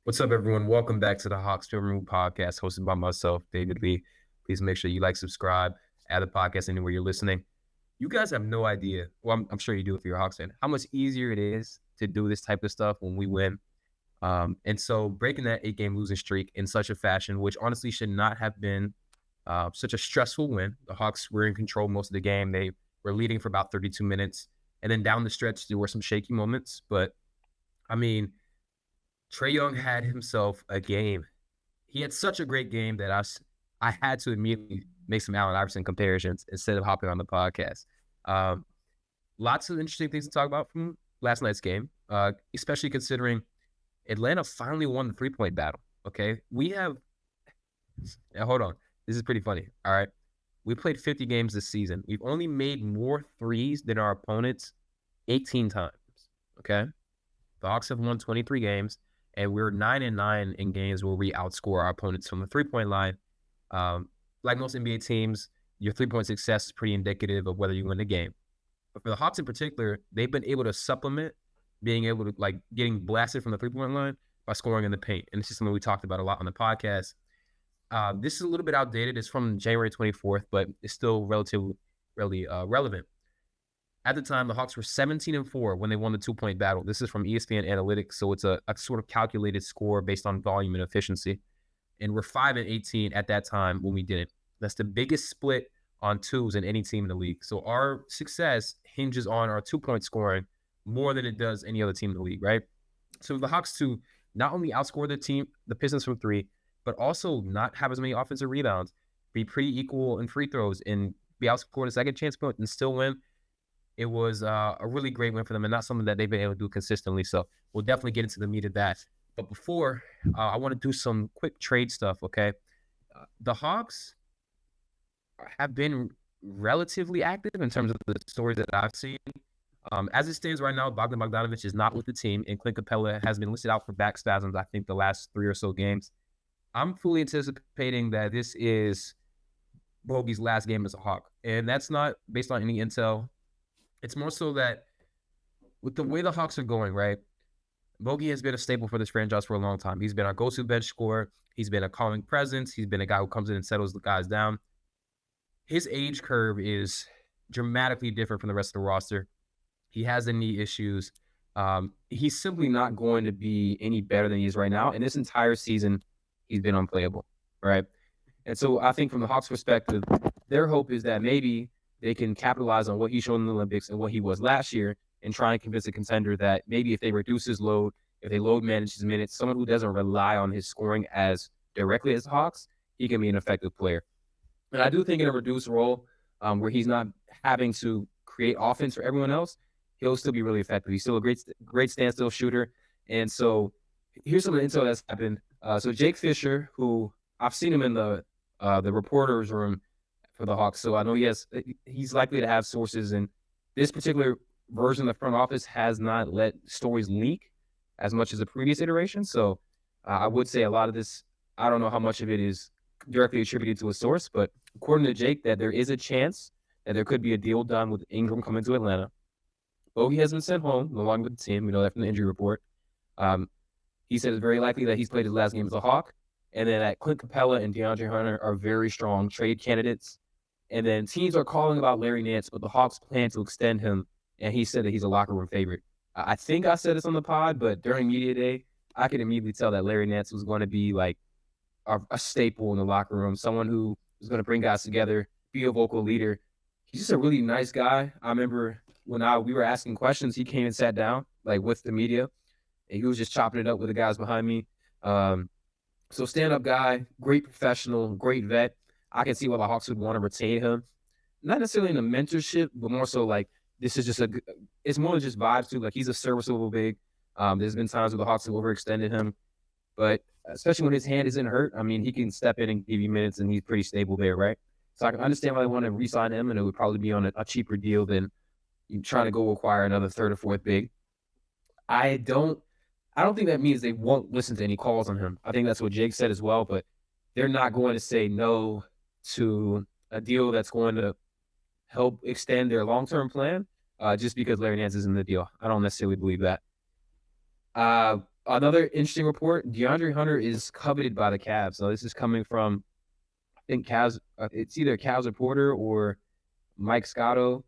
What's up, everyone? Welcome back to the Hawks Film Room podcast hosted by myself, David Lee. Please make sure you like, subscribe, add the podcast anywhere you're listening. You guys have no idea. Well, I'm sure you do if you're a Hawks fan, how much easier it is to do this type of stuff when we win. And so breaking that 8-game losing streak in such a fashion, which honestly should not have been such a stressful win. The Hawks were in control most of the game. They were leading for about 32 minutes. And then down the stretch, there were some shaky moments. But, I mean, Trae Young had himself a game. He had such a great game that I had to immediately make some Allen Iverson comparisons instead of hopping on the podcast. Um, Lots of interesting things to talk about from last night's game, especially considering Atlanta finally won the three-point battle. Okay, we have. Now, hold on, this is pretty funny. All right, we played 50 games this season. We've only made more threes than our opponents 18 times. Okay, the Hawks have won 23 games, and we're 9-9 in games where we outscore our opponents from the three-point line. Like most NBA teams, your three-point success is pretty indicative of whether you win the game. But for the Hawks in particular, they've been able to supplement being able to, like, getting blasted from the three-point line by scoring in the paint. And this is something we talked about a lot on the podcast. This is a little bit outdated. It's from January 24th, but it's still relatively relevant. At the time, the Hawks were 17-4 when they won the two-point battle. This is from ESPN Analytics, so it's a sort of calculated score based on volume and efficiency. And we're 5-18 at that time when we did it. That's the biggest split on twos in any team in the league. So our success hinges on our two-point scoring more than it does any other team in the league, right? So the Hawks to not only outscore the Pistons from three, but also not have as many offensive rebounds, be pretty equal in free throws, and be outscored a second chance point and still win. It was a really great win for them and not something that they've been able to do consistently. So we'll definitely get into the meat of that. But before, I want to do some quick trade stuff, okay? The Hawks have been relatively active in terms of the stories that I've seen. As it stands right now, Bogdan Bogdanovic is not with the team, and Clint Capella has been listed out for back spasms, I think, the last 3 or so games. I'm fully anticipating that this is Bogi's last game as a Hawk, and that's not based on any intel. It's more so that with the way the Hawks are going, right, Bogi has been a staple for this franchise for a long time. He's been our go-to bench scorer. He's been a calming presence. He's been a guy who comes in and settles the guys down. His age curve is dramatically different from the rest of the roster. He has the knee issues. He's simply not going to be any better than he is right now. And this entire season, he's been unplayable, right? And so I think from the Hawks' perspective, their hope is that maybe they can capitalize on what he showed in the Olympics and what he was last year and try and convince a contender that maybe if they reduce his load, if they load manage his minutes, someone who doesn't rely on his scoring as directly as the Hawks, he can be an effective player. And I do think in a reduced role where he's not having to create offense for everyone else, he'll still be really effective. He's still a great standstill shooter. And so here's some of the intel that's happened. So Jake Fisher, who I've seen him in the reporter's room for the Hawks, so I know he's likely to have sources, and this particular version of the front office has not let stories leak as much as the previous iteration. So I would say a lot of this, I don't know how much of it is directly attributed to a source, but according to Jake, that there is a chance that there could be a deal done with Ingram coming to Atlanta. Bogi has been sent home, no longer with the team. We know that from the injury report. He said it's very likely that he's played his last game as a Hawk, and then that Clint Capella and DeAndre Hunter are very strong trade candidates. And then teams are calling about Larry Nance, but the Hawks plan to extend him, and he said that he's a locker room favorite. I think I said this on the pod, but during media day, I could immediately tell that Larry Nance was going to be like a staple in the locker room, someone who was going to bring guys together, be a vocal leader. He's just a really nice guy. I remember when we were asking questions, he came and sat down like with the media, and he was just chopping it up with the guys behind me. So stand-up guy, great professional, great vet. I can see why the Hawks would want to retain him. Not necessarily in a mentorship, but more so like this is just it's more than just vibes too. Like he's a serviceable big. There's been times where the Hawks have overextended him, but especially when his hand isn't hurt, I mean, he can step in and give you minutes, and he's pretty stable there, right? So I can understand why they want to re-sign him, and it would probably be on a cheaper deal than you trying to go acquire another third or fourth big. I don't think that means they won't listen to any calls on him. I think that's what Jake said as well, but they're not going to say no to a deal that's going to help extend their long-term plan just because Larry Nance is in the deal. I don't necessarily believe that. another interesting report, DeAndre Hunter is coveted by the Cavs. So this is coming from, I think Cavs, it's either Cavs reporter or Mike Scotto.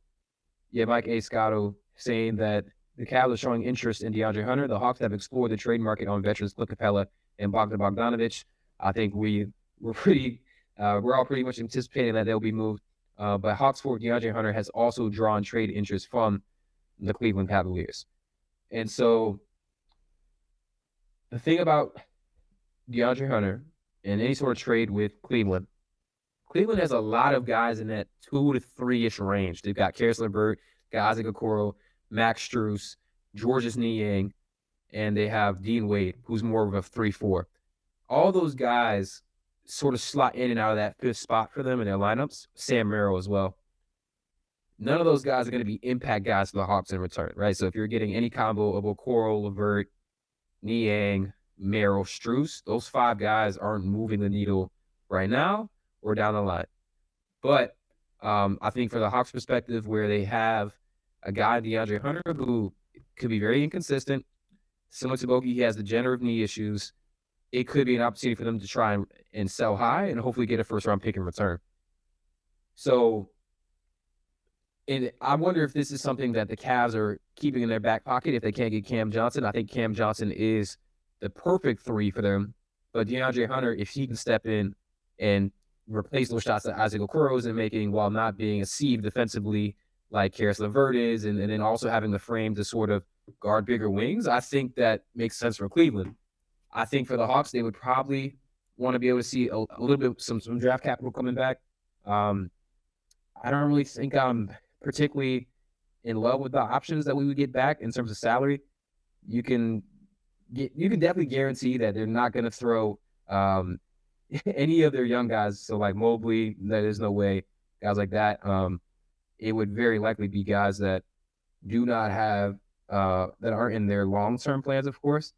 Yeah, Mike A. Scotto saying that the Cavs are showing interest in DeAndre Hunter. The Hawks have explored the trade market on veterans Clint Capella and Bogdan Bogdanovic. I think we're all pretty much anticipating that they'll be moved. But Hawks for DeAndre Hunter has also drawn trade interest from the Cleveland Cavaliers. And so the thing about DeAndre Hunter and any sort of trade with Cleveland has a lot of guys in that 2 to 3-ish range. They've got Karis LeVert, got Isaac Okoro, Max Strus, Georges Niang, and they have Dean Wade, who's more of a 3-4. All those guys sort of slot in and out of that 5th spot for them in their lineups. Sam Merrill as well. None of those guys are going to be impact guys for the Hawks in return, right? So if you're getting any combo of Okoro, LeVert, Niang, Merrill, Strus, those 5 guys aren't moving the needle right now or down the line. But I think for the Hawks perspective, where they have a guy, DeAndre Hunter, who could be very inconsistent, similar to Bogi, he has degenerative knee issues. It could be an opportunity for them to try and sell high and hopefully get a first-round pick in return. So, and I wonder if this is something that the Cavs are keeping in their back pocket if they can't get Cam Johnson. I think Cam Johnson is the perfect 3 for them. But DeAndre Hunter, if he can step in and replace those shots that Isaac Okoro isn't making while not being a sieve defensively like Karis LeVert is, and then also having the frame to sort of guard bigger wings, I think that makes sense for Cleveland. I think for the Hawks, they would probably want to be able to see a little bit some draft capital coming back. I don't really think I'm particularly in love with the options that we would get back in terms of salary. You can definitely guarantee that they're not going to throw any of their young guys. So like Mobley, there's no way. Guys like that. It would very likely be guys that do not have that aren't in their long-term plans, of course.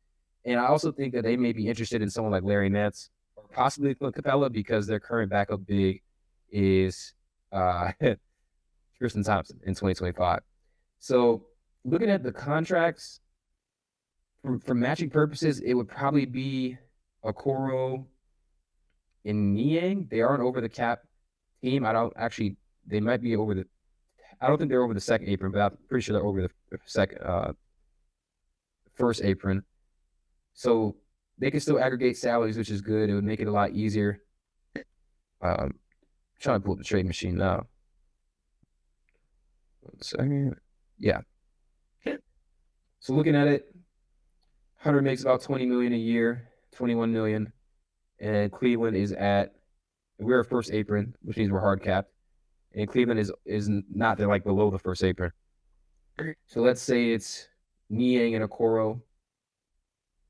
And I also think that they may be interested in someone like Larry Nance or possibly Clint Capella because their current backup big is Tristan Thompson in 2025. So looking at the contracts, for matching purposes, it would probably be Okoro and Niang. They aren't over the cap team. They might be over I don't think they're over the second apron, but I'm pretty sure they're over the first apron. So they can still aggregate salaries, which is good. It would make it a lot easier. Trying to pull up the trade machine now. 1 second. Yeah. So looking at it, Hunter makes about $20 million a year, $21 million, and Cleveland is we're a first apron, which means we're hard capped, and Cleveland is not, they're like below the first apron. So let's say it's Niang and Okoro.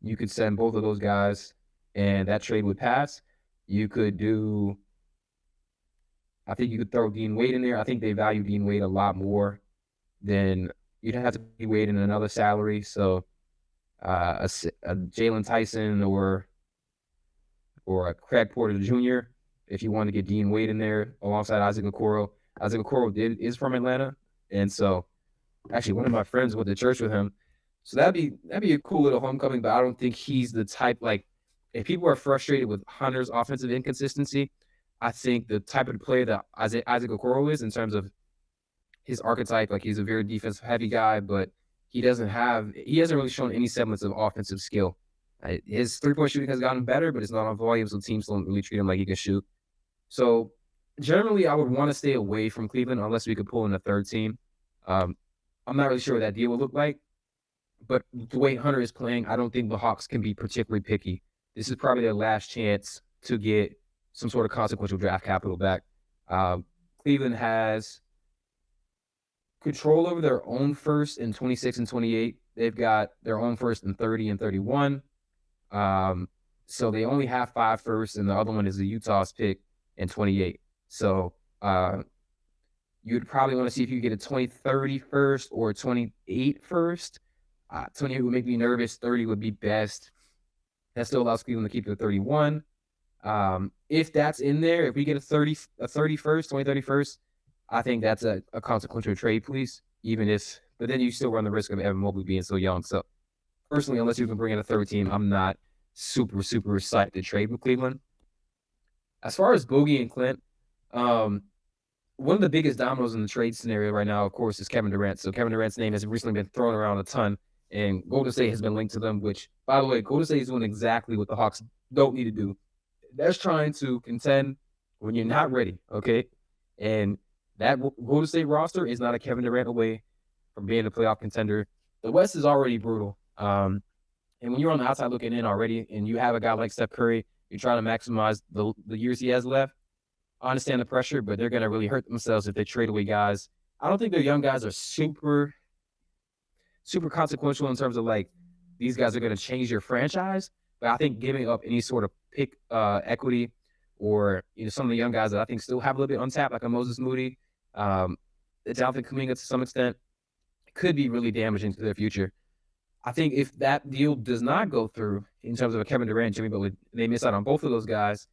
You could send both of those guys, and that trade would pass. I think you could throw Dean Wade in there. I think they value Dean Wade a lot more than you'd have to be Wade in another salary. So a Jalen Tyson or a Craig Porter Jr. if you want to get Dean Wade in there alongside Isaac Okoro. Isaac Okoro is from Atlanta, and so actually one of my friends went to church with him. So that'd be a cool little homecoming, but I don't think he's the type, like, if people are frustrated with Hunter's offensive inconsistency, I think the type of player that Isaac Okoro is in terms of his archetype, like he's a very defensive heavy guy, but he hasn't really shown any semblance of offensive skill. His 3-point shooting has gotten better, but it's not on volume, so teams don't really treat him like he can shoot. So generally, I would want to stay away from Cleveland unless we could pull in a third team. I'm not really sure what that deal would look like, but the way Hunter is playing, I don't think the Hawks can be particularly picky. This is probably their last chance to get some sort of consequential draft capital back. Cleveland has control over their own first in 26 and 28. They've got their own first in 30 and 31. So they only have 5 firsts, and the other one is the Utah's pick in 28. So you'd probably want to see if you get a 2030 first or a 28 first. 28 would make me nervous. 30 would be best. That still allows Cleveland to keep their 31. If that's in there, if we get a 2030 first, I think that's a consequential trade, please. But then you still run the risk of Evan Mobley being so young. So personally, unless you can bring in a third team, I'm not super psyched to trade with Cleveland. As far as Bogi and Clint, one of the biggest dominoes in the trade scenario right now, of course, is Kevin Durant. So Kevin Durant's name has recently been thrown around a ton, and Golden State has been linked to them, which, by the way, Golden State is doing exactly what the Hawks don't need to do. That's trying to contend when you're not ready, okay? And that Golden State roster is not a Kevin Durant away from being a playoff contender. The West is already brutal. And when you're on the outside looking in already, and you have a guy like Steph Curry, you're trying to maximize the years he has left. I understand the pressure, but they're going to really hurt themselves if they trade away guys. I don't think their young guys are super consequential in terms of like these guys are going to change your franchise. But I think giving up any sort of pick equity or some of the young guys that I think still have a little bit untapped, like a Moses Moody, Jonathan Kuminga to some extent, could be really damaging to their future. I think if that deal does not go through in terms of a Kevin Durant, Jimmy Butler, they miss out on both of those guys.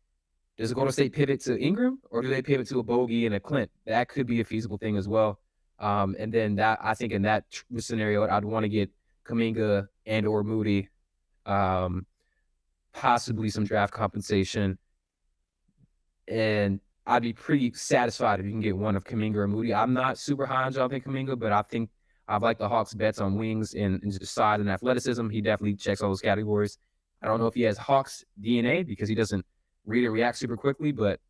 Does Golden State pivot to Ingram, or do they pivot to a Bogi and a Clint? That could be a feasible thing as well. And then that I think in that scenario, I'd want to get Kuminga and or Moody, possibly some draft compensation, and I'd be pretty satisfied if you can get one of Kuminga or Moody. I'm not super high on Jonathan Kuminga, but I think I like the Hawks' bets on wings and just size and athleticism. He definitely checks all those categories. I don't know if he has Hawks DNA because he doesn't read and react super quickly, but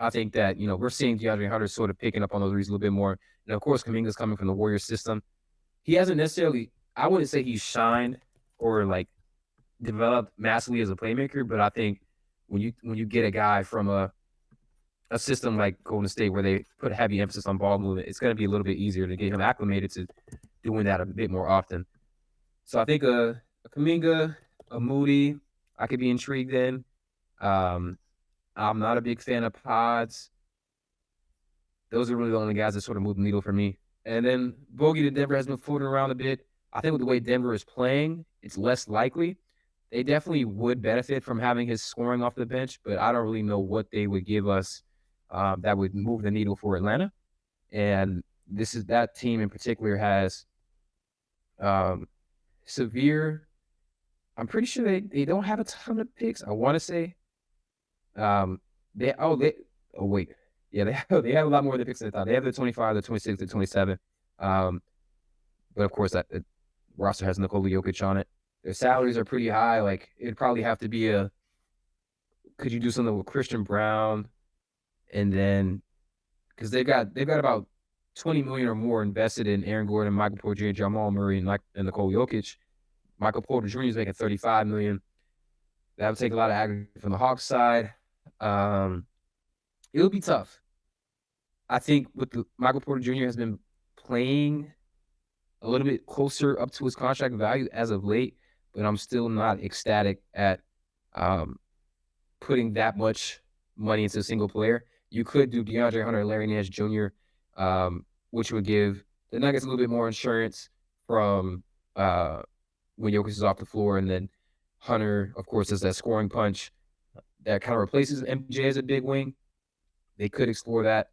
I think that, we're seeing DeAndre Hunter sort of picking up on those reads a little bit more. And of course, Kuminga's coming from the Warriors system. He hasn't necessarily, I wouldn't say he's shined or like developed massively as a playmaker, but I think when you get a guy from a system like Golden State where they put heavy emphasis on ball movement, it's going to be a little bit easier to get him acclimated to doing that a bit more often. So I think a Kuminga, a Moody, I could be intrigued in. I'm not a big fan of Pods. Those are really the only guys that sort of move the needle for me. And then Bogi to Denver has been floating around a bit. I think with the way Denver is playing, it's less likely. They definitely would benefit from having his scoring off the bench, but I don't really know what they would give us that would move the needle for Atlanta. And that team in particular has severe. I'm pretty sure they don't have a ton of picks. I want to say they have a lot more of the picks than I thought. They have the 25, the 26, the 27. But of course that roster has Nikola Jokic on it. Their salaries are pretty high. Like it'd probably have to be could you do something with Christian Brown, and then because they've got about $20 million or more invested in Aaron Gordon, Michael Porter Jr., Jamal Murray, and Nikola Jokic. Michael Porter Jr. is making $35 million. That would take a lot of aggregate from the Hawks side. It'll be tough. I think Michael Porter Jr. has been playing a little bit closer up to his contract value as of late, but I'm still not ecstatic at putting that much money into a single player. You could do DeAndre Hunter and Larry Nance Jr., which would give the Nuggets a little bit more insurance from when Jokic is off the floor, and then Hunter, of course, is that scoring punch that kind of replaces MJ as a big wing. They could explore that.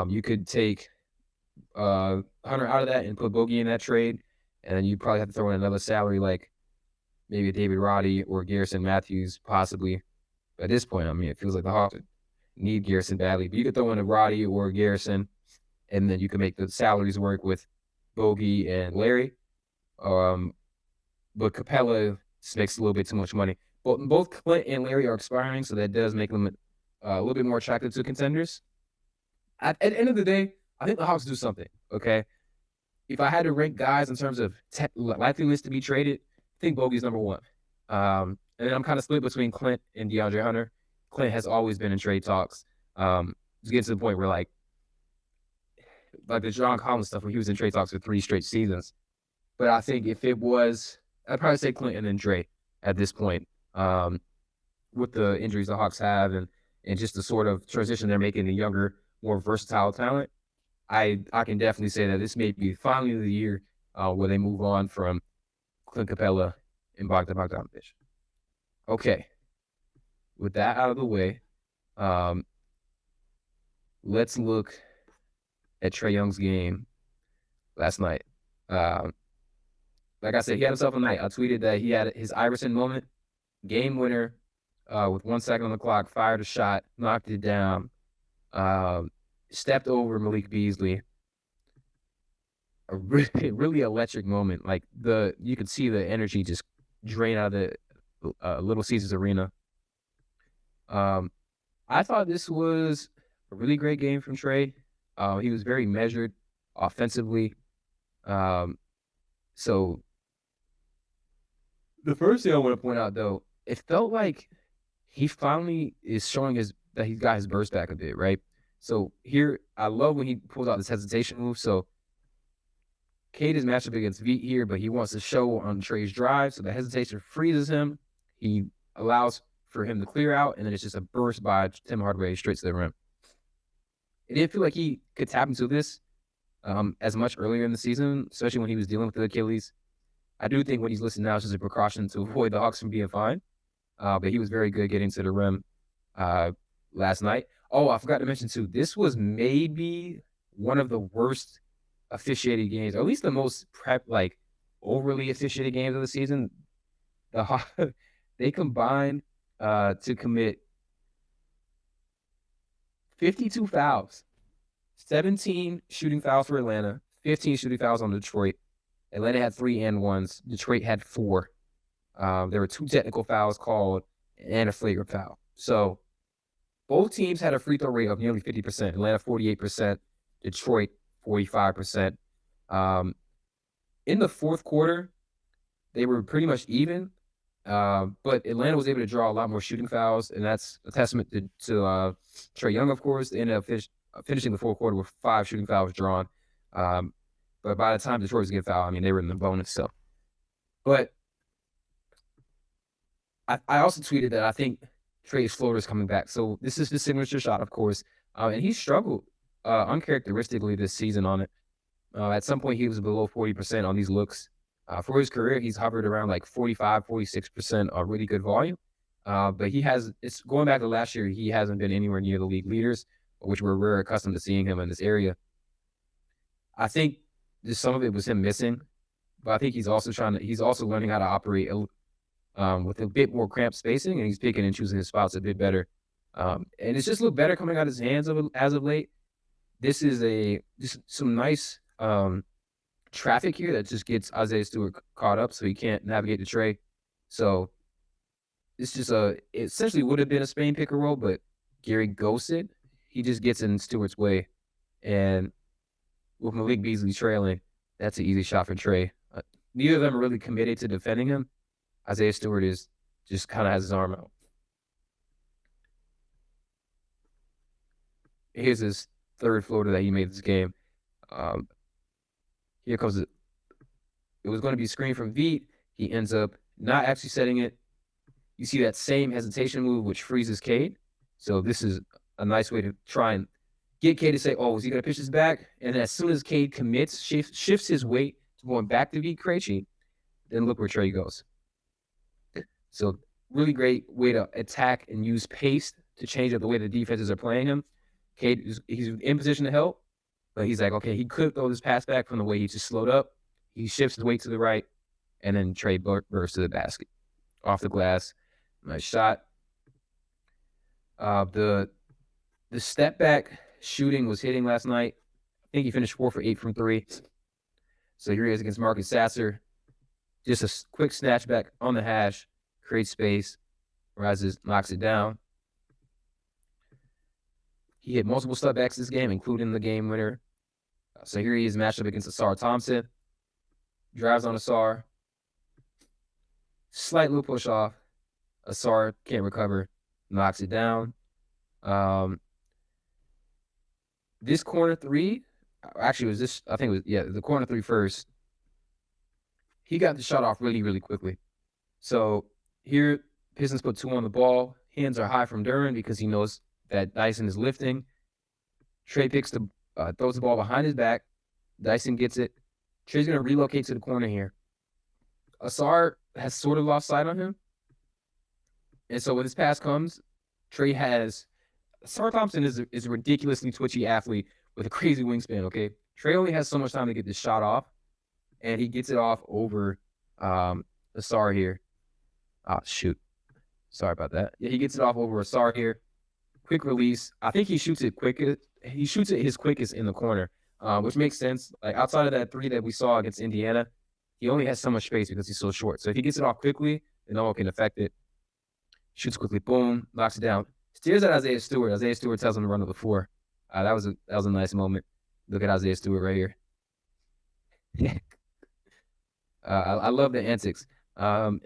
You could take Hunter out of that and put Bogi in that trade, and then you probably have to throw in another salary like maybe a David Roddy or Garrison Matthews, possibly. But at this point, I mean, it feels like the Hawks need Garrison badly. But you could throw in a Roddy or a Garrison, and then you can make the salaries work with Bogi and Larry. But Capella just makes a little bit too much money. But both Clint and Larry are expiring, so that does make them a little bit more attractive to contenders. At the end of the day, I think the Hawks do something, okay? If I had to rank guys in terms of likeliness to be traded, I think Bogi's number one. And then I'm kind of split between Clint and DeAndre Hunter. Clint has always been in trade talks. It's getting to the point where, like the John Collins stuff, where he was in trade talks for 3 straight seasons. But I think if it was, I'd probably say Clint and then Dre at this point, with the injuries the Hawks have and just the sort of transition they're making to younger, more versatile talent. I can definitely say that this may be finally the year where they move on from Clint Capella and Bogdan Bogdanovic. Okay. With that out of the way, let's look at Trae Young's game last night. like I said, he had himself a night. I tweeted that he had his Iverson moment, game winner, with 1 second on the clock, fired a shot, knocked it down, stepped over Malik Beasley. A really, really electric moment. Like you could see the energy just drain out of the Little Caesars Arena. I thought this was a really great game from Trae. He was very measured offensively. So the first thing I want to point out, though, it felt like he finally is showing that he's got his burst back a bit, right? So here, I love when he pulls out this hesitation move. So Cade is matched up against Vit here, but he wants to show on Trae's drive, so the hesitation freezes him. He allows for him to clear out, and then it's just a burst by Tim Hardaway straight to the rim. It didn't feel like he could tap into this as much earlier in the season, especially when he was dealing with the Achilles. I do think when he's listed now, it's just a precaution to avoid the Hawks from being fine. But he was very good getting to the rim last night. Oh, I forgot to mention, too, this was maybe one of the worst officiated games, or at least the most overly officiated games of the season. They combined to commit 52 fouls, 17 shooting fouls for Atlanta, 15 shooting fouls on Detroit. Atlanta had 3 and 1s. Detroit had 4. There were 2 technical fouls called and a flagrant foul. So both teams had a free throw rate of nearly 50%. Atlanta 48%, Detroit 45%. In the fourth quarter, they were pretty much even, but Atlanta was able to draw a lot more shooting fouls, and that's a testament to Trae Young, of course. They ended up finishing the fourth quarter with 5 shooting fouls drawn. But by the time Detroit was getting fouled, I mean, they were in the bonus. So, but I also tweeted that I think Trae's floater is coming back. So this is the signature shot, of course, and he struggled uncharacteristically this season on it. At some point, he was below 40% on these looks. For his career, he's hovered around like 45, 46% of really good volume. But it's going back to last year, he hasn't been anywhere near the league leaders, which we're accustomed to seeing him in this area. I think just some of it was him missing, but I think he's also learning how to operate with a bit more cramped spacing, and he's picking and choosing his spots a bit better. And it's just looked better coming out of his hands as of late. This is just some nice traffic here that just gets Isaiah Stewart caught up, so he can't navigate the Trae. So it's just it essentially would have been a Spain pick and roll, but Gary ghosts it. He just gets in Stewart's way, and with Malik Beasley trailing, that's an easy shot for Trae. Neither of them are really committed to defending him. Isaiah Stewart just kind of has his arm out. Here's his third floater that he made this game. Here comes it. It was going to be a screen from Vit. He ends up not actually setting it. You see that same hesitation move, which freezes Cade. So this is a nice way to try and get Cade to say, oh, is he going to pitch this back? And then as soon as Cade commits, shifts his weight to going back to Vit Krejci, then look where Trae goes. So really great way to attack and use pace to change up the way the defenses are playing him. Cade, he's in position to help, but he's like, okay, he could throw this pass back from the way he just slowed up. He shifts his weight to the right, and then Trae bursts to the basket. Off the glass. Nice shot. The step back shooting was hitting last night. I think he finished 4 for 8 from 3. So here he is against Marcus Sasser. Just a quick snatch back on the hash, creates space, rises, knocks it down. He hit multiple stepbacks this game, including the game winner. So here he is matched up against Asar Thompson. Drives on Asar. Slight little push off. Asar can't recover. Knocks it down. This corner three, actually was this, I think it was, the corner three first. He got the shot off really, really quickly. So here, Pistons put 2 on the ball. Hands are high from Duran because he knows that Dyson is lifting. Trae throws the ball behind his back. Dyson gets it. Trae's going to relocate to the corner here. Asar has sort of lost sight on him. And so when this pass comes, Trae has... Asar Thompson is a ridiculously twitchy athlete with a crazy wingspan, okay? Trae only has so much time to get this shot off, and he gets it off over Asar here. Oh, shoot. Sorry about that. Yeah, he gets it off over Asar here. Quick release. I think he shoots it quickest. He shoots it his quickest in the corner, which makes sense. Like outside of that three that we saw against Indiana, he only has so much space because he's so short. So if he gets it off quickly, then no one can affect it. Shoots quickly, boom, knocks it down. Steers at Isaiah Stewart. Isaiah Stewart tells him to run to the floor. That was a nice moment. Look at Isaiah Stewart right here. I love the antics. And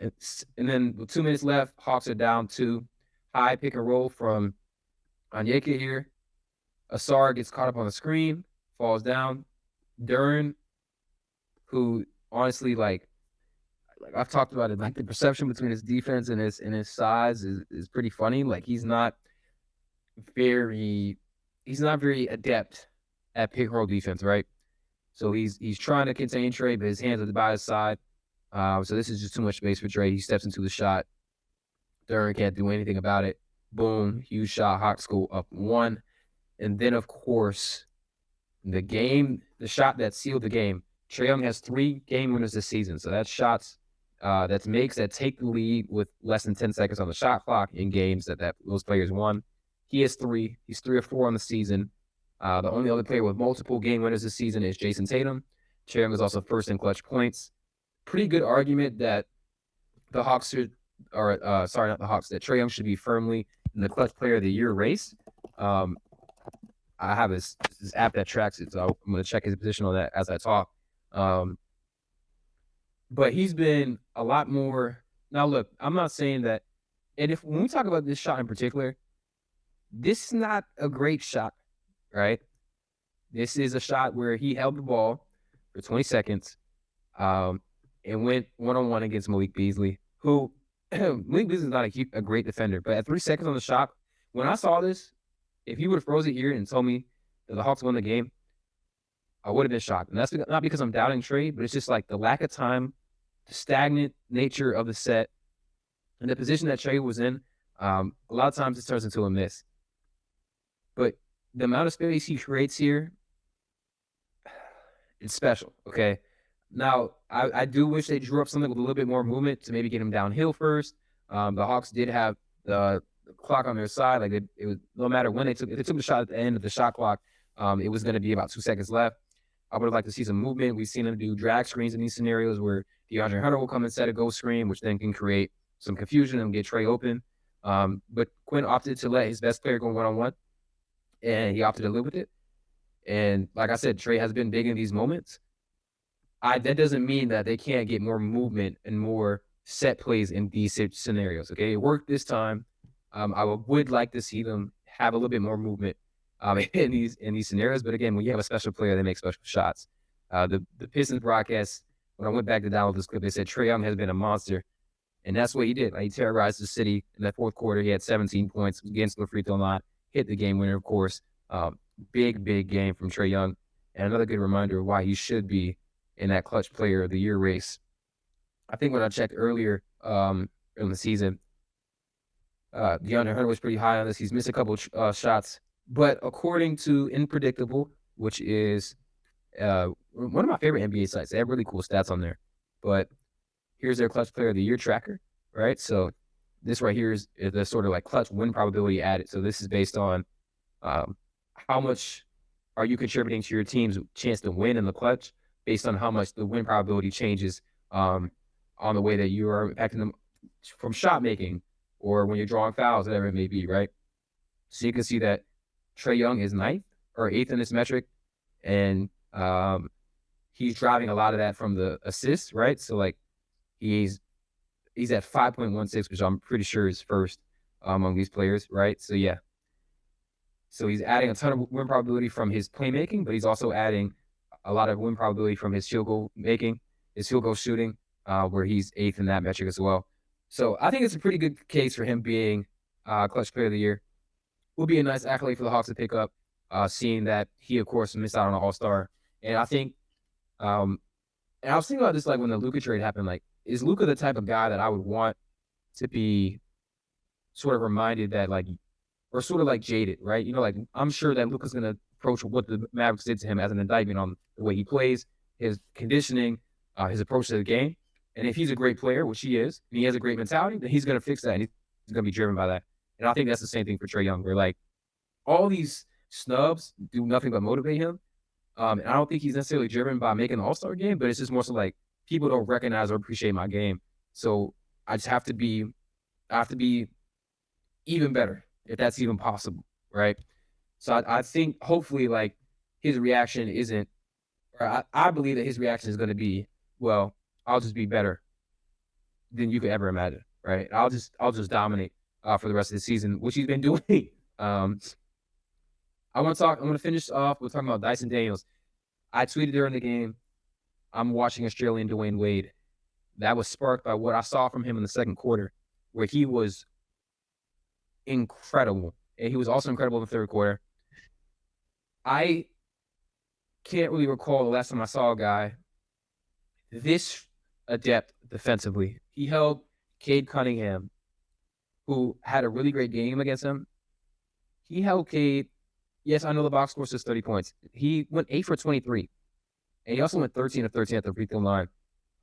then with 2 minutes left, Hawks are down 2. High pick and roll from Onyeka here. Asar gets caught up on the screen, falls down. Duren, who honestly, like I've talked about it, like the perception between his defense and his size is pretty funny. Like he's not very adept at pick and roll defense, right? So he's trying to contain Trae, but his hands are by his side. So this is just too much space for Trae. He steps into the shot. Duren can't do anything about it. Boom, huge shot. Hawks go up 1. And then, of course, the shot that sealed the game. Trae Young has 3 game winners this season. So that's shots that makes that take the lead with less than 10 seconds on the shot clock in games that those players won. He has 3. He's 3 or 4 on the season. The only other player with multiple game winners this season is Jason Tatum. Trae Young is also first in clutch points. Pretty good argument that the Hawks should, or sorry, not the Hawks, that Trae Young should be firmly in the clutch player of the year race. I have this app that tracks it, so I'm going to check his position on that as I talk. But he's been a lot more. Now, look, I'm not saying that. And when we talk about this shot in particular, this is not a great shot, right? This is a shot where he held the ball for 20 seconds and went one-on-one against Malik Beasley, who Malik Beasley is not a great defender. But at 3 seconds on the shot, when I saw this, if he would have froze it here and told me that the Hawks won the game, I would have been shocked. And that's not because I'm doubting Trae, but it's just like the lack of time, the stagnant nature of the set, and the position that Trae was in. A lot of times it turns into a miss. But the amount of space he creates here, it's special, okay? Now, I do wish they drew up something with a little bit more movement to maybe get him downhill first. The Hawks did have the clock on their side. Like it was no matter when if they took the shot at the end of the shot clock, it was going to be about 2 seconds left. I would have liked to see some movement. We've seen them do drag screens in these scenarios where DeAndre Hunter will come and set a ghost screen, which then can create some confusion and get Trae open. But Quinn opted to let his best player go one-on-one, and he opted to live with it. And like I said, Trae has been big in these moments. That doesn't mean that they can't get more movement and more set plays in these scenarios. Okay, it worked this time. I would like to see them have a little bit more movement in these scenarios. But again, when you have a special player, they make special shots. The Pistons broadcast, when I went back to download this clip, they said Trae Young has been a monster, and that's what he did. Like, he terrorized the city in that fourth quarter. He had 17 points against the free throw line, hit the game winner, of course. Big game from Trae Young, and another good reminder of why he should be in that clutch player of the year race. I think when I checked earlier in the season, DeAndre Hunter was pretty high on this. He's missed a couple shots. But according to Unpredictable, which is one of my favorite NBA sites, they have really cool stats on there. But here's their clutch player of the year tracker, right? So this right here is the sort of like clutch win probability added. So this is based on how much are you contributing to your team's chance to win in the clutch based on how much the win probability changes on the way that you are impacting them from shot making or when you're drawing fouls, whatever it may be, right? So you can see that Trae Young is 9th or 8th in this metric, and he's driving a lot of that from the assists, right? So like he's at 5.16, which I'm pretty sure is first among these players, right? So yeah. So he's adding a ton of win probability from his playmaking, but he's also adding a lot of win probability from his field goal making, his field goal shooting, where he's 8th in that metric as well. So I think it's a pretty good case for him being clutch player of the year. Will be a nice accolade for the Hawks to pick up, seeing that he, of course, missed out on an All-Star. And I think, and I was thinking about this like when the Luka trade happened, like, is Luka the type of guy that I would want to be sort of reminded that, like, or sort of like jaded, right? You know, like, I'm sure that Luka's going to approach what the Mavericks did to him as an indictment on the way he plays, his conditioning, his approach to the game. And if he's a great player, which he is, and he has a great mentality, then he's going to fix that. And he's going to be driven by that. And I think that's the same thing for Trae Young, where like all these snubs do nothing but motivate him. And I don't think he's necessarily driven by making the All-Star game, but it's just more so like people don't recognize or appreciate my game. So I just have to be even better, if that's even possible, right? So I think hopefully like his reaction isn't, or I believe that his reaction is going to be, well, I'll just be better than you could ever imagine, right? I'll just dominate for the rest of the season, which he's been doing. I'm going to finish off with talking about Dyson Daniels. I tweeted during the game, I'm watching Australian Dwayne Wade. That was sparked by what I saw from him in the second quarter, where he was incredible. And he was also incredible in the third quarter. I can't really recall the last time I saw a guy this adept defensively. He held Cade Cunningham, who had a really great game against him. He held Cade. Yes, I know the box score says 30 points. He went 8 for 23. And he also went 13 of 13 at the free throw line.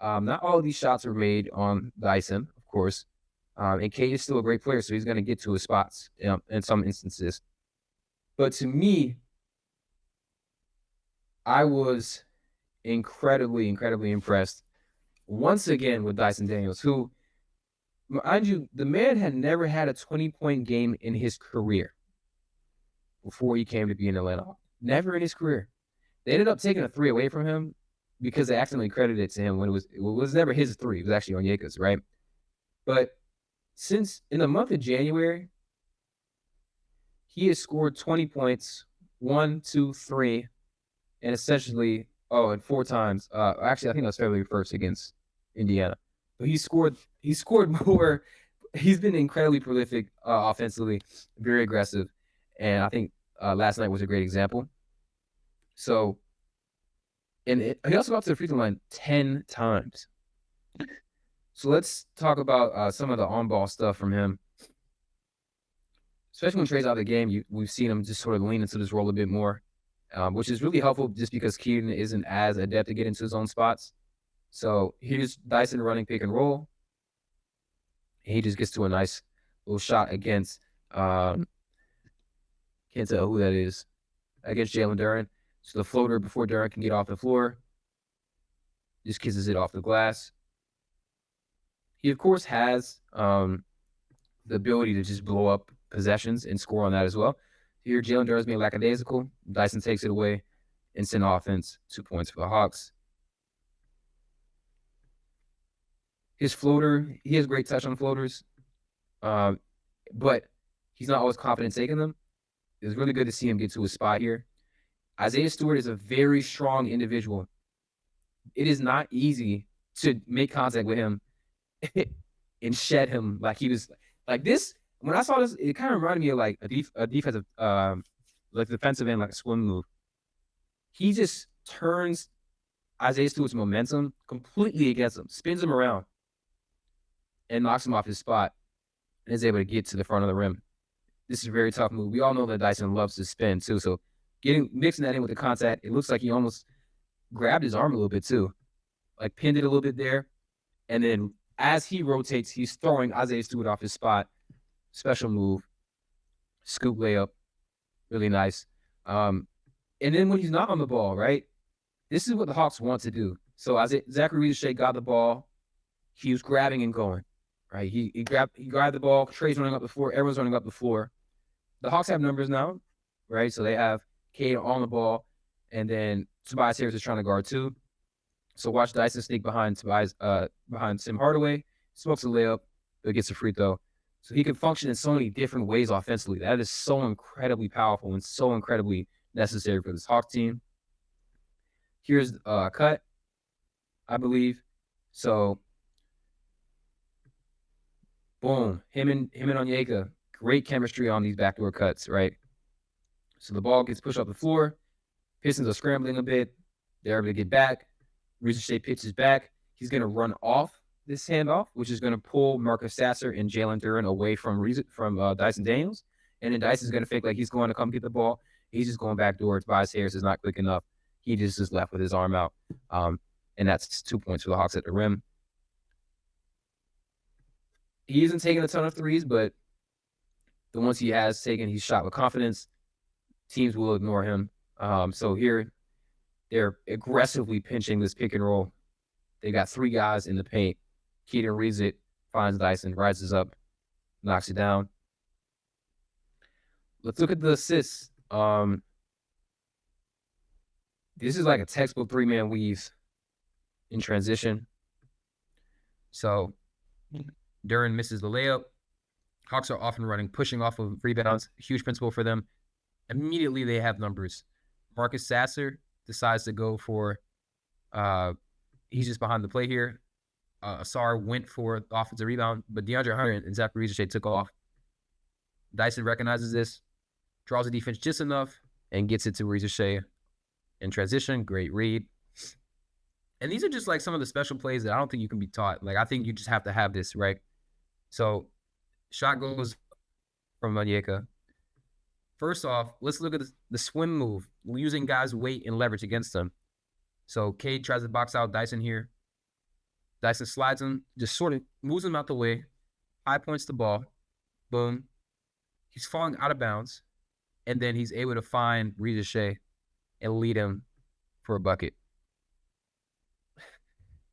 Not all of these shots were made on Dyson, of course. And Cade is still a great player, so he's going to get to his spots in some instances. But to me, I was incredibly, incredibly impressed once again with Dyson Daniels, who, mind you, the man had never had a 20-point game in his career before he came to be in Atlanta. Never in his career. They ended up taking a three away from him because they accidentally credited it to him when it was never his three. It was actually Onyeka's, right? But since in the month of January, he has scored 20 points, 1, 2, 3, and essentially, and 4 times. Actually, I think that was February 1st against Indiana. But he scored more. He's been incredibly prolific offensively, very aggressive. And I think last night was a great example. So, and he also got to the free throw line 10 times. So let's talk about some of the on-ball stuff from him. Especially when Trae's out of the game, we've seen him just sort of lean into this role a bit more, which is really helpful just because Keaton isn't as adept to get into his own spots. So here's Dyson running pick and roll. He just gets to a nice little shot against, can't tell who that is, against Jalen Duren. So the floater before Duren can get off the floor, just kisses it off the glass. He, of course, has the ability to just blow up possessions and score on that as well. Here, Jalen Duren's being lackadaisical. Dyson takes it away. Instant offense, 2 points for the Hawks. His floater, he has great touch on floaters, but he's not always confident taking them. It was really good to see him get to his spot here. Isaiah Stewart is a very strong individual. It is not easy to make contact with him and shed him like he was like this. When I saw this, it kind of reminded me of like a defensive, like defensive end, like a swim move. He just turns Isaiah Stewart's momentum completely against him, spins him around, and knocks him off his spot, and is able to get to the front of the rim. This is a very tough move. We all know that Dyson loves to spin too, so mixing that in with the contact, it looks like he almost grabbed his arm a little bit too, like pinned it a little bit there, and then as he rotates, he's throwing Isaiah Stewart off his spot. Special move, scoop layup, really nice. And then when he's not on the ball, right, this is what the Hawks want to do. So Zachary Riedishay got the ball, he was grabbing and going, right? He grabbed the ball. Trae's running up the floor. Everyone's running up the floor. The Hawks have numbers now, right? So they have Cade on the ball, and then Tobias Harris is trying to guard too. So watch Dyson sneak behind Tim Hardaway, smokes a layup, but gets a free throw. So he can function in so many different ways offensively. That is so incredibly powerful and so incredibly necessary for this Hawks team. Here's a cut, I believe. So, boom, him and Onyeka, great chemistry on these backdoor cuts, right? So the ball gets pushed up the floor. Pistons are scrambling a bit. They're able to get back. Riedishay pitches back. He's going to run off this handoff, which is going to pull Marcus Sasser and Jalen Duren away from Dyson Daniels. And then Dyson's going to fake like he's going to come get the ball. He's just going backdoor. Tobias Harris is not quick enough. He just is left with his arm out. And that's 2 points for the Hawks at the rim. He isn't taking a ton of threes, but the ones he has taken, he's shot with confidence. Teams will ignore him. So here they're aggressively pinching this pick and roll. They got 3 guys in the paint. Keaton reads it, finds Dyson, rises up, knocks it down. Let's look at the assists. This is like a textbook 3-man weave in transition. So Duran misses the layup. Hawks are often running, pushing off of rebounds. Huge principle for them. Immediately they have numbers. Marcus Sasser decides to go for, he's just behind the play here. Asar went for the offensive rebound, but DeAndre Hunter and Zach Ricochet took off. Dyson recognizes this, draws the defense just enough, and gets it to Ricochet in transition. Great read. And these are just like some of the special plays that I don't think you can be taught. Like, I think you just have to have this, right? So shot goes from Onyeka. First off, let's look at the swim move, using guys' weight and leverage against them. So Cade tries to box out Dyson here. Dyson slides him, just sort of moves him out the way. High points the ball. Boom. He's falling out of bounds. And then he's able to find Ricochet and lead him for a bucket.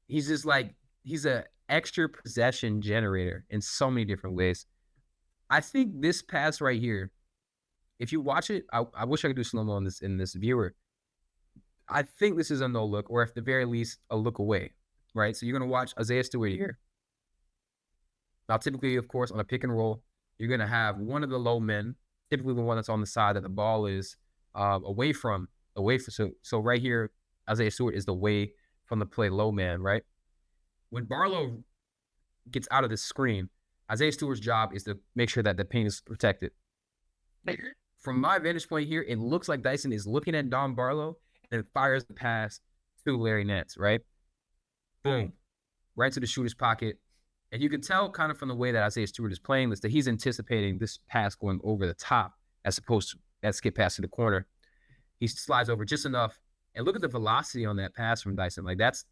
He's just like, he's an extra possession generator in so many different ways. I think this pass right here, if you watch it, I wish I could do slow-mo in this viewer. I think this is a no look, or at the very least, a look away, right? So you're going to watch Isaiah Stewart here. Now, typically, of course, on a pick and roll, you're going to have one of the low men, typically the one that's on the side that the ball is away from. So right here, Isaiah Stewart is the way from the play low man, right? When Barlow gets out of this screen, Isaiah Stewart's job is to make sure that the paint is protected. From my vantage point here, it looks like Dyson is looking at Don Barlow and fires the pass to Larry Nance, right? Boom. Right to the shooter's pocket. And you can tell kind of from the way that Isaiah Stewart is playing this that he's anticipating this pass going over the top as opposed to that skip pass to the corner. He slides over just enough. And look at the velocity on that pass from Dyson. Like, that's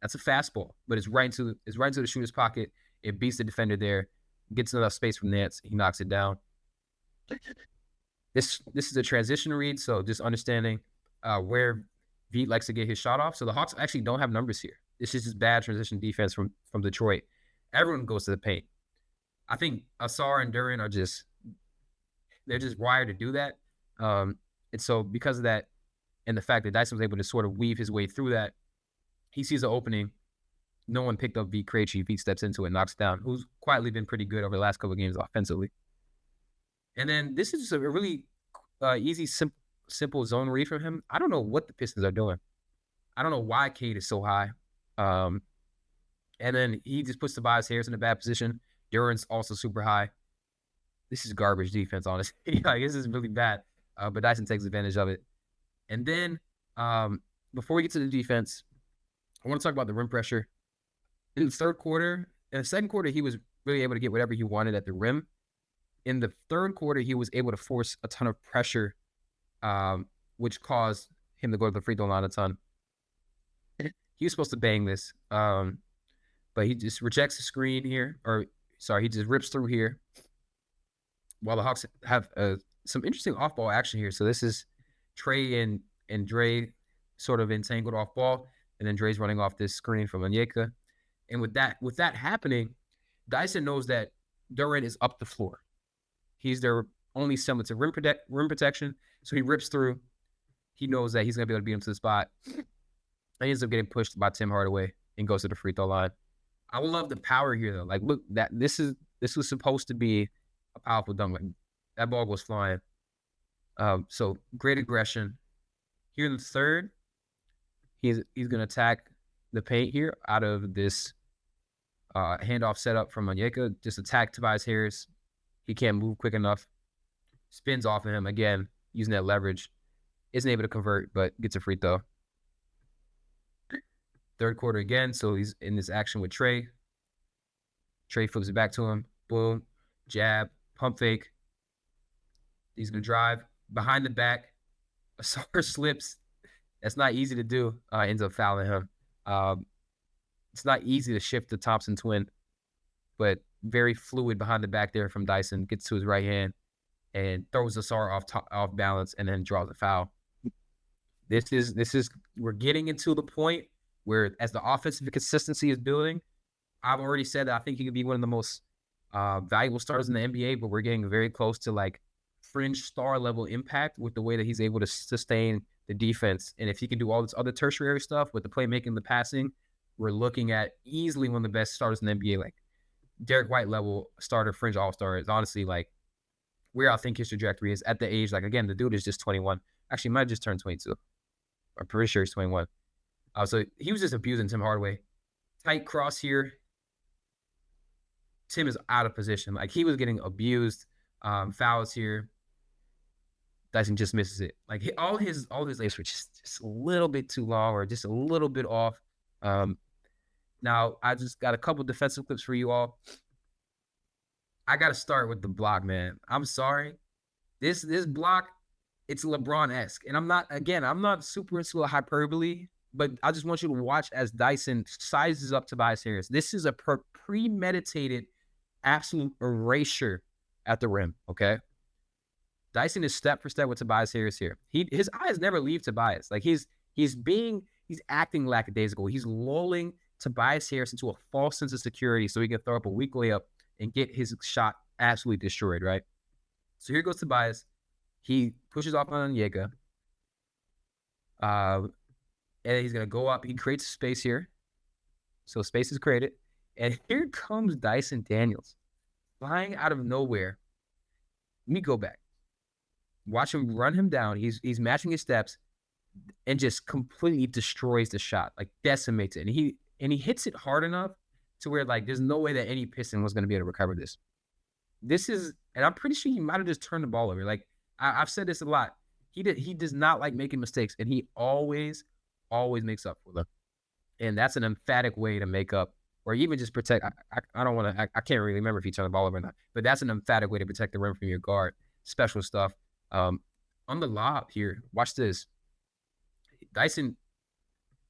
a fastball, but it's right into the shooter's pocket. It beats the defender there, gets enough space from Nance. He knocks it down. This is a transition read, so just understanding where Vit likes to get his shot off. So the Hawks actually don't have numbers here. This is just bad transition defense from Detroit. Everyone goes to the paint. I think Asar and Duran they're just wired to do that. And so because of that, and the fact that Dyson was able to sort of weave his way through that, he sees an opening. No one picked up Vit Krejci. Vit steps into it, knocks it down, who's quietly been pretty good over the last couple of games offensively. And then this is just a really easy, simple zone read from him. I don't know what the Pistons are doing. I don't know why Cade is so high. And then he just puts Tobias Harris in a bad position. Duran's also super high. This is garbage defense, honestly. Like, this is really bad. But Dyson takes advantage of it. And then before we get to the defense, I want to talk about the rim pressure. In the second quarter, he was really able to get whatever he wanted at the rim. In the third quarter, he was able to force a ton of pressure, which caused him to go to the free throw line a ton. He was supposed to bang this, but he just rejects the screen here. He just rips through here. While the Hawks have some interesting off-ball action here. So this is Trae and Dre sort of entangled off ball, and then Dre's running off this screen from Onyeka. And with that happening, Dyson knows that Duran is up the floor. He's their only semblance of rim protection, so he rips through. He knows that he's going to be able to beat him to the spot. And he ends up getting pushed by Tim Hardaway and goes to the free throw line. I would love the power here, though. Like, look, this was supposed to be a powerful dunk. Like, that ball goes flying. So great aggression. Here in the third, he's going to attack the paint here out of this handoff setup from Onyeka. Just attack Tobias Harris. He can't move quick enough. Spins off of him again, using that leverage. Isn't able to convert, but gets a free throw. Third quarter again, so he's in this action with Trae. Trae flips it back to him. Boom. Jab. Pump fake. He's going to drive. Behind the back. Asar slips. That's not easy to do. Ends up fouling him. It's not easy to shift the Thompson twin, but very fluid behind the back there from Dyson, gets to his right hand and throws the SAR off balance and then draws a foul. This is we're getting into the point where as the offensive consistency is building, I've already said that I think he could be one of the most valuable stars in the NBA, but we're getting very close to like fringe star level impact with the way that he's able to sustain the defense. And if he can do all this other tertiary stuff with the playmaking, the passing, we're looking at easily one of the best starters in the NBA, like Derek White level starter, fringe all-star. Is honestly like where I think his trajectory is at the age. Like, again, the dude is just 21. Actually, he might just turn 22. I'm pretty sure he's 21. So he was just abusing Tim Hardaway. Tight cross here. Tim is out of position. Like, he was getting abused. Fouls here. Dyson just misses it. Like, all his laces were just a little bit too long or just a little bit off. Now, I just got a couple defensive clips for you all. I got to start with the block, man. I'm sorry. This block, it's LeBron-esque. And I'm not super into a hyperbole, but I just want you to watch as Dyson sizes up Tobias Harris. This is a premeditated absolute erasure at the rim, okay? Dyson is step for step with Tobias Harris here. His eyes never leave Tobias. Like, he's acting lackadaisical. He's lulling Tobias Harris into a false sense of security so he can throw up a weak layup and get his shot absolutely destroyed, right? So here goes Tobias. He pushes off on Onyeka. And he's going to go up. He creates space here. So space is created. And here comes Dyson Daniels flying out of nowhere. Let me go back. Watch him run him down. He's matching his steps and just completely destroys the shot, like decimates it. And he hits it hard enough to where, like, there's no way that any Piston was going to be able to recover this. This is, and I'm pretty sure he might have just turned the ball over. Like, I've said this a lot. He does not like making mistakes, and he always makes up for them. And that's an emphatic way to make up or even just protect. I don't want to, I can't really remember if he turned the ball over or not, but that's an emphatic way to protect the rim from your guard. Special stuff. On the lob here, watch this. Dyson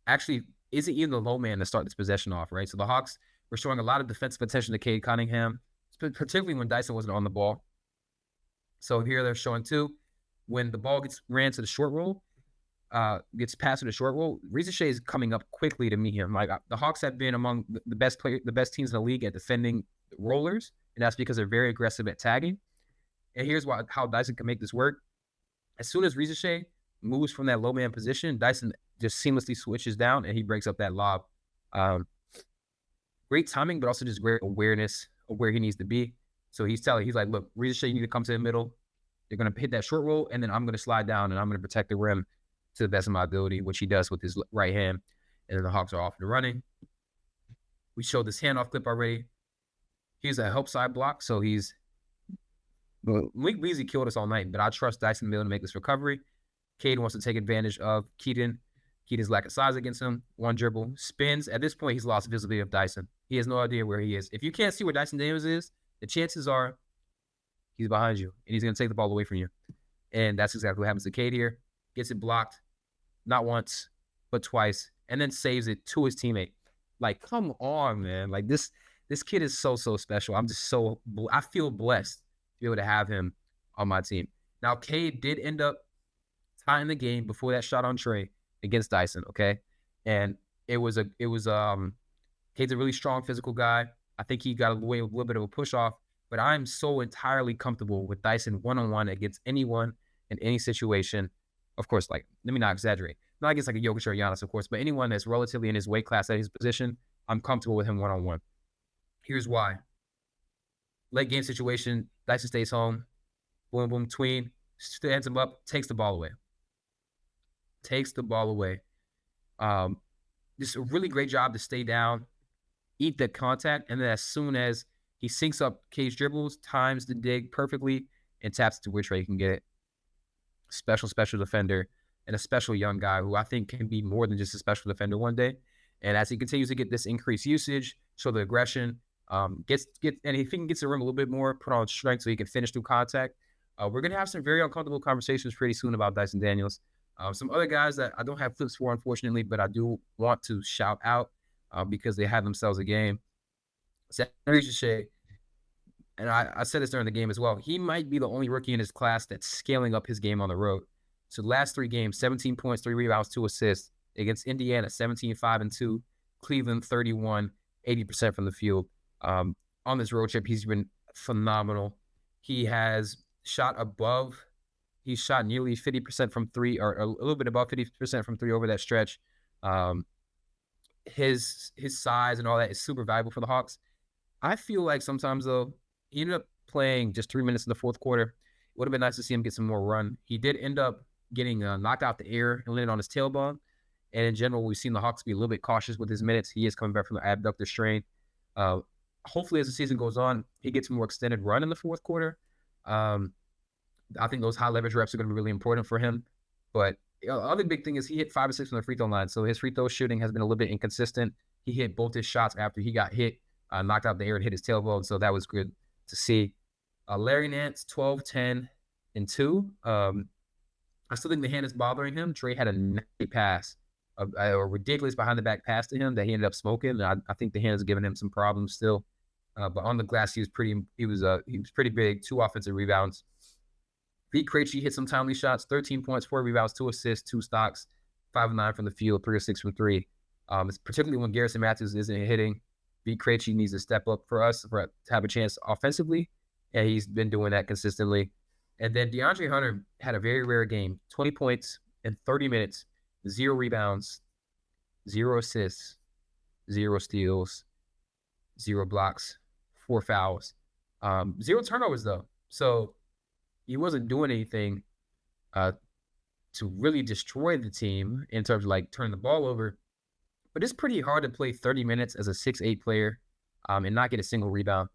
actually isn't even the low man to start this possession off, right? So the Hawks were showing a lot of defensive attention to Cade Cunningham, particularly when Dyson wasn't on the ball. So here they're showing too, when the ball gets ran to the short roll, gets passed to the short roll, Ricochet is coming up quickly to meet him. Like, the Hawks have been among the best teams in the league at defending rollers, and that's because they're very aggressive at tagging. And here's how Dyson can make this work. As soon as Ricochet moves from that low man position, Dyson just seamlessly switches down and he breaks up that lob. Great timing, but also just great awareness of where he needs to be. So he's like, look, Ricochet, you need to come to the middle. They're going to hit that short roll, and then I'm going to slide down, and I'm going to protect the rim to the best of my ability, which he does with his right hand. And then the Hawks are off and running. We showed this handoff clip already. Here's a help side block, so Malik Beasley killed us all night, but I trust Dyson to be able to make this recovery. Cade wants to take advantage of Keaton's lack of size against him. One dribble, spins. At this point, he's lost visibility of Dyson. He has no idea where he is. If you can't see where Dyson Daniels is, the chances are he's behind you, and he's going to take the ball away from you. And that's exactly what happens to Cade here. Gets it blocked, not once, but twice, and then saves it to his teammate. Like, come on, man. Like, this kid is so special. I feel blessed to be able to have him on my team. Now, Cade did end up tying the game before that shot on Trae against Dyson, okay? And Cade's a really strong physical guy. I think he got away with a little bit of a push-off, but I'm so entirely comfortable with Dyson one-on-one against anyone in any situation. Of course, like, let me not exaggerate. Not against like a Jokic or Giannis, of course, but anyone that's relatively in his weight class at his position, I'm comfortable with him one-on-one. Here's why. Late game situation, Dyson stays home. Boom, boom, tween. Stands him up, takes the ball away. Just a really great job to stay down, eat the contact, and then as soon as he syncs up Cade's dribbles, times the dig perfectly, and taps it to where Trae can get it. Special defender, and a special young guy who I think can be more than just a special defender one day. And as he continues to get this increased usage, show the aggression, and if he can get to the rim a little bit more, put on strength so he can finish through contact. We're going to have some very uncomfortable conversations pretty soon about Dyson Daniels. Some other guys that I don't have clips for, unfortunately, but I do want to shout out because they had themselves a game. Ricochet, and I said this during the game as well, he might be the only rookie in his class that's scaling up his game on the road. So last 3 games, 17 points, 3 rebounds, 2 assists. Against Indiana, 17, 5, and 2. Cleveland, 31, 80% from the field. On this road trip, he's been phenomenal. He has shot he's shot nearly 50% from 3, or a little bit above 50% from 3 over that stretch. His size and all that is super valuable for the Hawks. I feel like sometimes, though, he ended up playing just 3 minutes in the fourth quarter. It would have been nice to see him get some more run. He did end up getting knocked out the air and landed on his tailbone. And in general, we've seen the Hawks be a little bit cautious with his minutes. He is coming back from the abductor strain. Hopefully, as the season goes on, he gets more extended run in the fourth quarter. I think those high leverage reps are going to be really important for him. But the other big thing is he hit 5 or 6 from the free throw line. So his free throw shooting has been a little bit inconsistent. He hit both his shots after he got hit, knocked out the air and hit his tailbone. So that was good to see. Larry Nance, 12, 10, and 2. I still think the hand is bothering him. Trae had a nasty pass, a ridiculous behind the back pass to him that he ended up smoking. I think the hand is giving him some problems still. But on the glass, he was pretty big. 2 offensive rebounds. Vit Krejci hit some timely shots. 13 points, 4 rebounds, 2 assists, 2 stocks, 5 of 9 from the field, 3 of 6 from 3. It's particularly when Garrison Matthews isn't hitting. Vit Krejci needs to step up for us to have a chance offensively, and he's been doing that consistently. And then DeAndre Hunter had a very rare game. 20 points in 30 minutes, 0 rebounds, 0 assists, 0 steals, 0 blocks, 4 fouls, 0 turnovers though. So he wasn't doing anything to really destroy the team in terms of like turning the ball over. But it's pretty hard to play 30 minutes as a 6'8" player and not get a single rebound.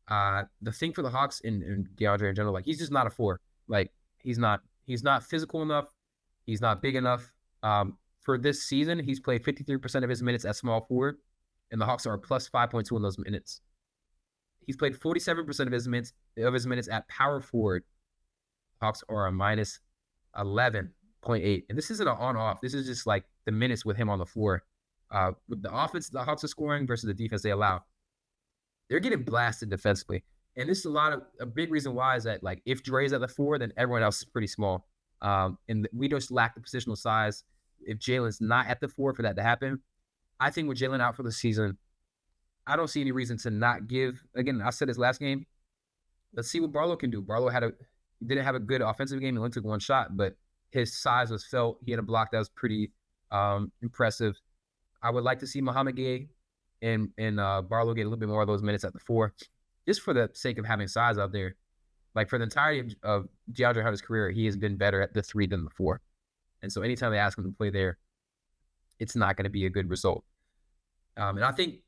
The thing for the Hawks and DeAndre in general, like he's just not a 4. Like he's not physical enough. He's not big enough. For this season, he's played 53% of his minutes at small forward, and the Hawks are a plus 5.2 in those minutes. He's played 47% of his minutes at power forward. Hawks are a minus 11.8, and this isn't an on-off. This is just like the minutes with him on the floor. With the offense the Hawks are scoring versus the defense they allow, they're getting blasted defensively. And this is a big reason why is that like if Dre's at the 4, then everyone else is pretty small. And we just lack the positional size. If Jalen's not at the 4 for that to happen, I think with Jalen out for the season, I don't see any reason to not give. Again, I said this last game. Let's see what Barlow can do. Barlow didn't have a good offensive game. He only took 1 shot, but his size was felt. He had a block that was pretty impressive. I would like to see Muhammad Gay and Barlow get a little bit more of those minutes at the 4, just for the sake of having size out there. Like for the entirety of DeAndre Hunter's career, he has been better at the 3 than the 4. And so anytime they ask him to play there, it's not going to be a good result. And I think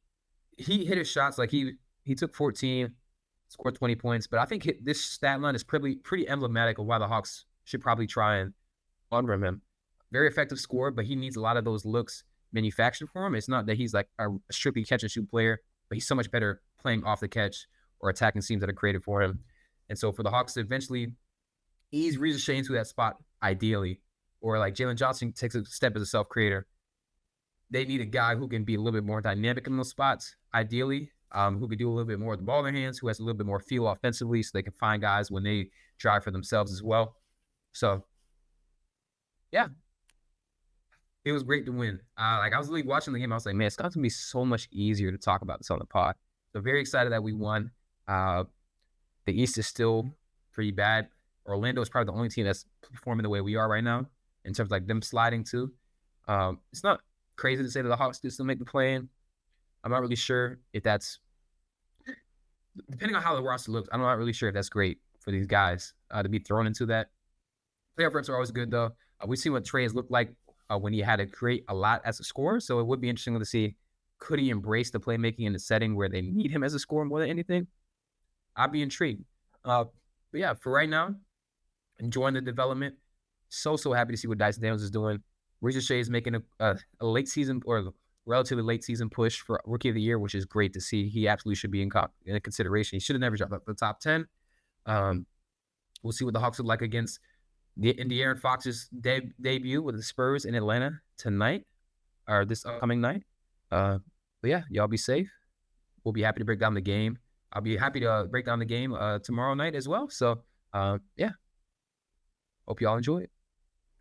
he hit his shots. Like he took 14, scored 20 points. But I think this stat line is pretty emblematic of why the Hawks should probably try and unrim him. Very effective scorer, but he needs a lot of those looks manufactured for him. It's not that he's like a strictly catch and shoot player, but he's so much better playing off the catch or attacking schemes that are created for him. And so for the Hawks to eventually ease Reza Shea into that spot, ideally, or like Jalen Johnson takes a step as a self-creator, they need a guy who can be a little bit more dynamic in those spots, ideally, who could do a little bit more with the ball in their hands, who has a little bit more feel offensively so they can find guys when they drive for themselves as well. So, yeah, it was great to win. Like I was really watching the game. I was like, man, it's going to be so much easier to talk about this on the pod. So very excited that we won. The East is still pretty bad. Orlando is probably the only team that's performing the way we are right now in terms of like them sliding too. It's not crazy to say that the Hawks do still make the play-in. I'm not really sure if that's, depending on how the roster looks, I'm not really sure if that's great for these guys to be thrown into that. Playoff reps are always good though. We've seen what Trae has looked like when he had to create a lot as a scorer. So it would be interesting to see, could he embrace the playmaking in a setting where they need him as a scorer more than anything? I'd be intrigued. But yeah, for right now, enjoying the development. So happy to see what Dyson Daniels is doing. Reza Shea is making a late season or relatively late season push for Rookie of the Year, which is great to see. He absolutely should be in consideration. He should have never dropped up the top 10. We'll see what the Hawks look like against the De'Aaron Fox's debut with the Spurs in Atlanta tonight, or this upcoming night. But yeah, y'all be safe. We'll be happy to break down the game I'll be happy to break down the game tomorrow night as well. So yeah, hope y'all enjoy it.